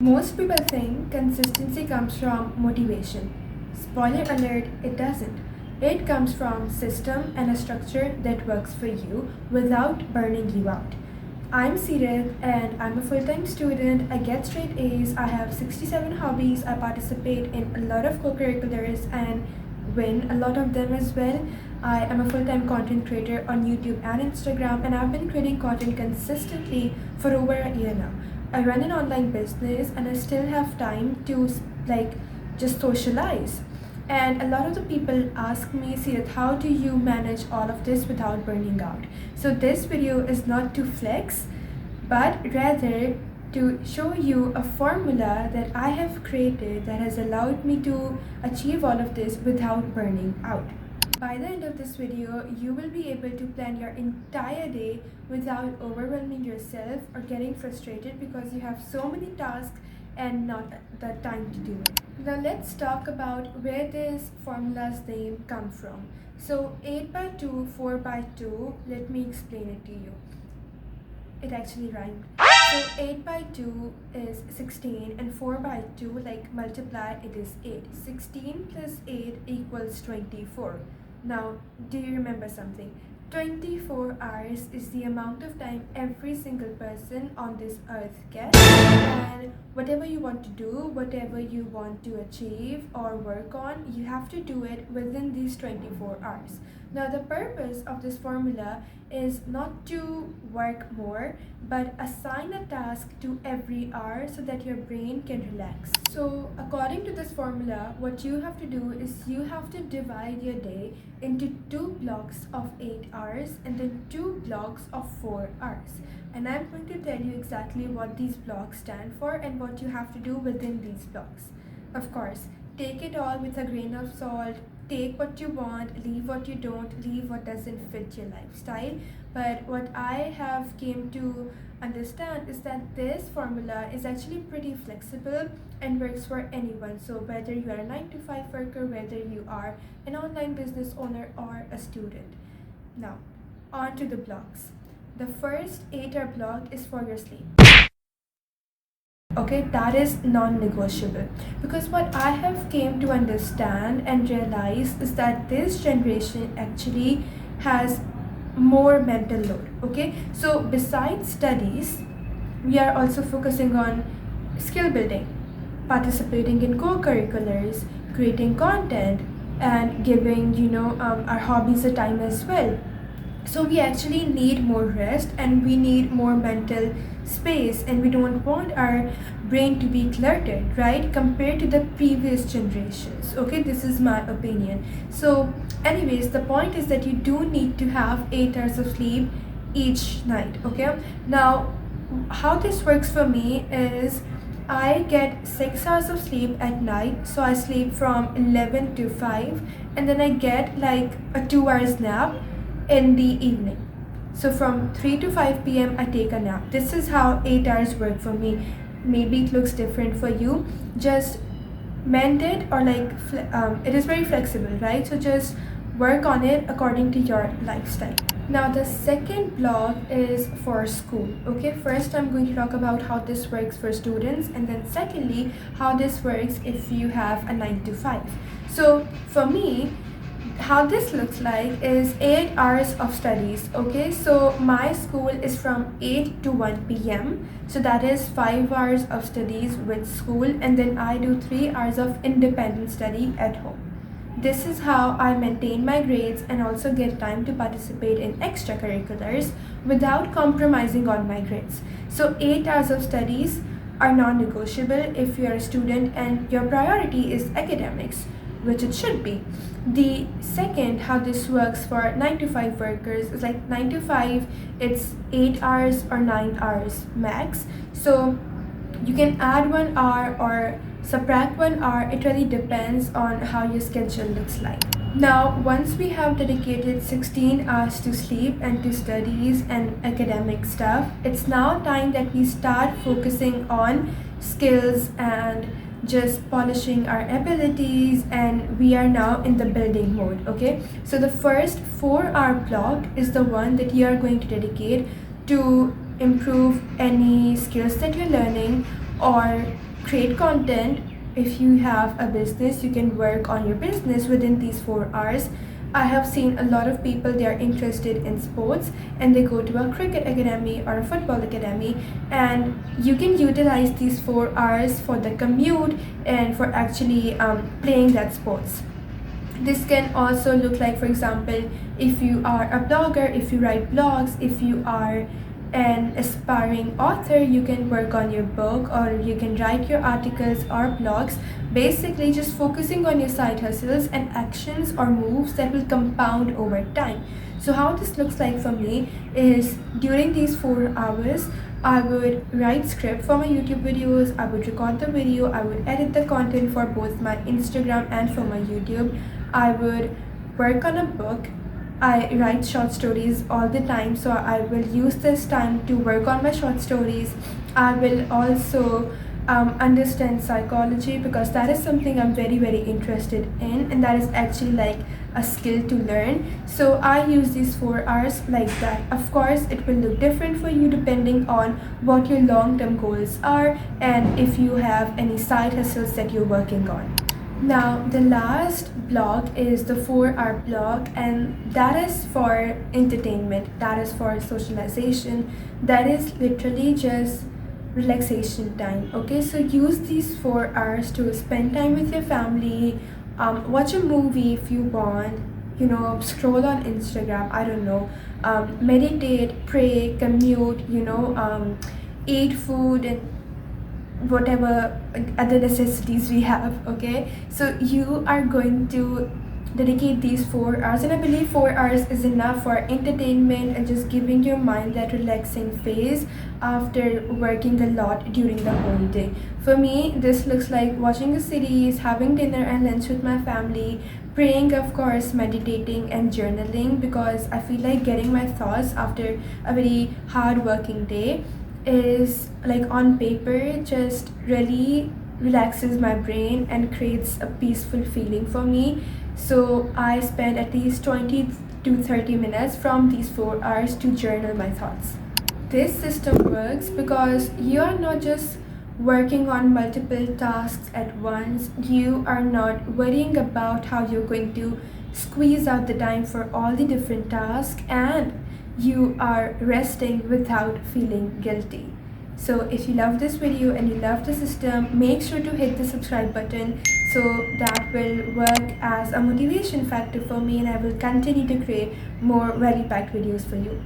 Most people think consistency comes from motivation. Spoiler alert, it doesn't. It comes from system and a structure that works for you without burning you out. I'm Sirat and I'm a full-time student. I get straight A's. I have 67 hobbies. I participate in a lot of co-curriculars and win a lot of them as well. I am a full-time content creator on YouTube and Instagram, and I've been creating content consistently for over a year now. I run an online business and I still have time to just socialize. And a lot of the people ask me, Sirat, how do you manage all of this without burning out? So this video is not to flex, but rather to show you a formula that I have created that has allowed me to achieve all of this without burning out. By the end of this video, you will be able to plan your entire day without overwhelming yourself or getting frustrated because you have so many tasks and not the time to do it. Now let's talk about where this formula's name comes from. So 8 by 2, 4 by 2, let me explain it to you. It actually rhymed. So 8 by 2 is 16 and 4 by 2, like multiply, it is 8. 16 plus 8 equals 24. Now, do you remember something? 24 hours is the amount of time every single person on this earth gets, and whatever you want to do, whatever you want to achieve or work on, you have to do it within these 24 hours. Now the purpose of this formula is not to work more, but assign a task to every hour so that your brain can relax. So according to this formula, what you have to do is you have to divide your day into 2 blocks of 8 hours and then 2 blocks of 4 hours. And I'm going to tell you exactly what these blocks stand for and what you have to do within these blocks. Of course, take it all with a grain of salt. Take what you want, leave what you don't, leave what doesn't fit your lifestyle. But what I have came to understand is that this formula is actually pretty flexible and works for anyone. So whether you are a 9 to 5 worker, whether you are an online business owner or a student. Now, on to the blocks. The first 8-hour block is for your sleep. Okay, that is non-negotiable, because what I have came to understand and realize is that this generation actually has more mental load. Okay, so besides studies, we are also focusing on skill building, participating in co-curriculars, creating content, and giving our hobbies a time as well. So we actually need more rest and we need more mental space, and we don't want our brain to be cluttered, right, compared to the previous generations. Okay, this is my opinion. So anyways, the point is that you do need to have 8 hours of sleep each night. Okay, now how this works for me is I get 6 hours of sleep at night, so I sleep from 11 to 5, and then I get like a 2 hours nap in the evening. So from 3 to 5 p.m. I take a nap. This is how 8 hours work for me. Maybe it looks different for you. Just mend it, or it is very flexible, right? So just work on it according to your lifestyle. Now the second block is for school. Okay, first I'm going to talk about how this works for students, and then secondly how this works if you have a 9 to 5. So for me, how this looks like is 8 hours of studies. Okay, so my school is from 8 to 1 p.m. so that is 5 hours of studies with school, and then I do 3 hours of independent study at home. This is how I maintain my grades and also get time to participate in extracurriculars without compromising on my grades. So 8 hours of studies are non-negotiable if you are a student and your priority is academics, which it should be. The second, how this works for 9 to 5 workers is like 9 to 5, it's 8 hours or 9 hours max. So you can add 1 hour or subtract 1 hour. It really depends on how your schedule looks like. Now, once we have dedicated 16 hours to sleep and to studies and academic stuff, it's now time that we start focusing on skills and just polishing our abilities, and we are now in the building mode. Okay, so the first 4-hour block is the one that you are going to dedicate to improve any skills that you're learning or create content. If you have a business, you can work on your business within these 4 hours. I have seen a lot of people, they are interested in sports and they go to a cricket academy or a football academy, and you can utilize these 4 hours for the commute and for actually playing that sports. This can also look like, for example, if you are a blogger, if you write blogs, if you are an aspiring author, you can work on your book or you can write your articles or blogs, basically just focusing on your side hustles and actions or moves that will compound over time. So how this looks like for me is, during these 4 hours I would write script for my YouTube videos, I would record the video, I would edit the content for both my Instagram and for my YouTube, I would work on a book. I write short stories all the time, so I will use this time to work on my short stories. I will also understand psychology, because that is something I'm very interested in, and that is actually like a skill to learn. So I use these 4 hours like that. Of course, it will look different for you depending on what your long-term goals are and if you have any side hustles that you're working on. Now, the last block is the 4-hour block, and that is for entertainment, that is for socialization, that is literally just relaxation time. Okay, so use these 4 hours to spend time with your family, watch a movie if you want, scroll on Instagram, I don't know, meditate, pray, commute, eat food, and whatever other necessities we have. Okay, so you are going to dedicate these 4 hours, and I believe 4 hours is enough for entertainment and just giving your mind that relaxing phase after working a lot during the whole day. For me, this looks like watching a series, having dinner and lunch with my family, praying, of course, meditating and journaling, because I feel like getting my thoughts after a very hard working day is like on paper just really relaxes my brain and creates a peaceful feeling for me. So I spend at least 20 to 30 minutes from these 4 hours to journal my thoughts. This system works because you are not just working on multiple tasks at once, you are not worrying about how you're going to squeeze out the time for all the different tasks, and you are resting without feeling guilty. So if you love this video and you love the system, make sure to hit the subscribe button, so that will work as a motivation factor for me, and I will continue to create more value packed videos for you.